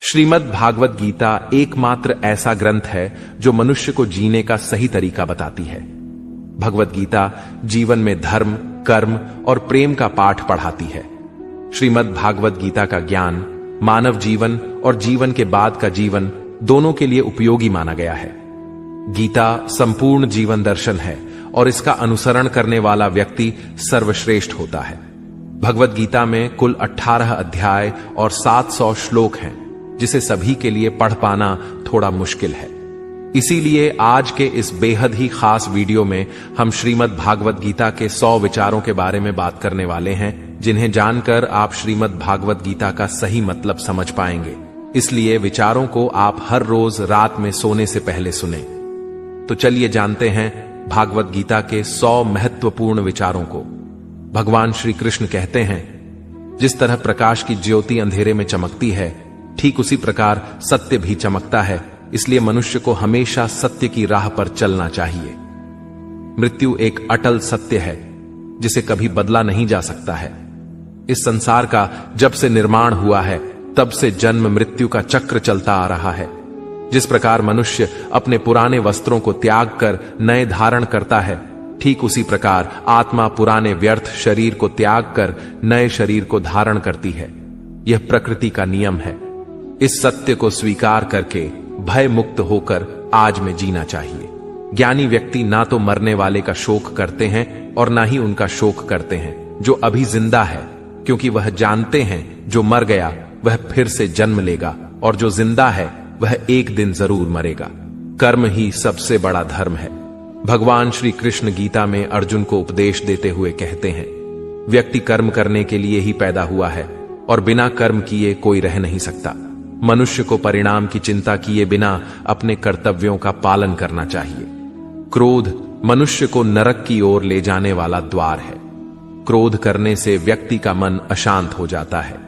श्रीमद् भागवत गीता एकमात्र ऐसा ग्रंथ है जो मनुष्य को जीने का सही तरीका बताती है। भगवत गीता जीवन में धर्म, कर्म और प्रेम का पाठ पढ़ाती है। श्रीमद् भागवत गीता का ज्ञान मानव जीवन और जीवन के बाद का जीवन दोनों के लिए उपयोगी माना गया है। गीता संपूर्ण जीवन दर्शन है और इसका अनुसरण करने वाला व्यक्ति सर्वश्रेष्ठ होता है। भगवत गीता में कुल 18 अध्याय और 700 श्लोक हैं, जिसे सभी के लिए पढ़ पाना थोड़ा मुश्किल है। इसीलिए आज के इस बेहद ही खास वीडियो में हम श्रीमद् भागवत गीता के 100 विचारों के बारे में बात करने वाले हैं, जिन्हें जानकर आप श्रीमद् भागवत गीता का सही मतलब समझ पाएंगे। इसलिए विचारों को आप हर रोज रात में सोने से पहले सुने। तो चलिए जानते हैं भागवत गीता के 100 महत्वपूर्ण विचारों को। भगवान श्री कृष्ण कहते हैं, जिस तरह प्रकाश की ज्योति अंधेरे में चमकती है, ठीक उसी प्रकार सत्य भी चमकता है। इसलिए मनुष्य को हमेशा सत्य की राह पर चलना चाहिए। मृत्यु एक अटल सत्य है जिसे कभी बदला नहीं जा सकता है। इस संसार का जब से निर्माण हुआ है तब से जन्म मृत्यु का चक्र चलता आ रहा है। जिस प्रकार मनुष्य अपने पुराने वस्त्रों को त्याग कर नए धारण करता है, ठीक उसी प्रकार आत्मा पुराने व्यर्थ शरीर को त्याग कर नए शरीर को धारण करती है। यह प्रकृति का नियम है। इस सत्य को स्वीकार करके भय मुक्त होकर आज में जीना चाहिए। ज्ञानी व्यक्ति ना तो मरने वाले का शोक करते हैं और ना ही उनका शोक करते हैं जो अभी जिंदा है, क्योंकि वह जानते हैं जो मर गया वह फिर से जन्म लेगा और जो जिंदा है वह एक दिन जरूर मरेगा। कर्म ही सबसे बड़ा धर्म है। भगवान श्री कृष्ण गीता में अर्जुन को उपदेश देते हुए कहते हैं, व्यक्ति कर्म करने के लिए ही पैदा हुआ है और बिना कर्म किए कोई रह नहीं सकता। मनुष्य को परिणाम की चिंता किए बिना अपने कर्तव्यों का पालन करना चाहिए। क्रोध मनुष्य को नरक की ओर ले जाने वाला द्वार है। क्रोध करने से व्यक्ति का मन अशांत हो जाता है।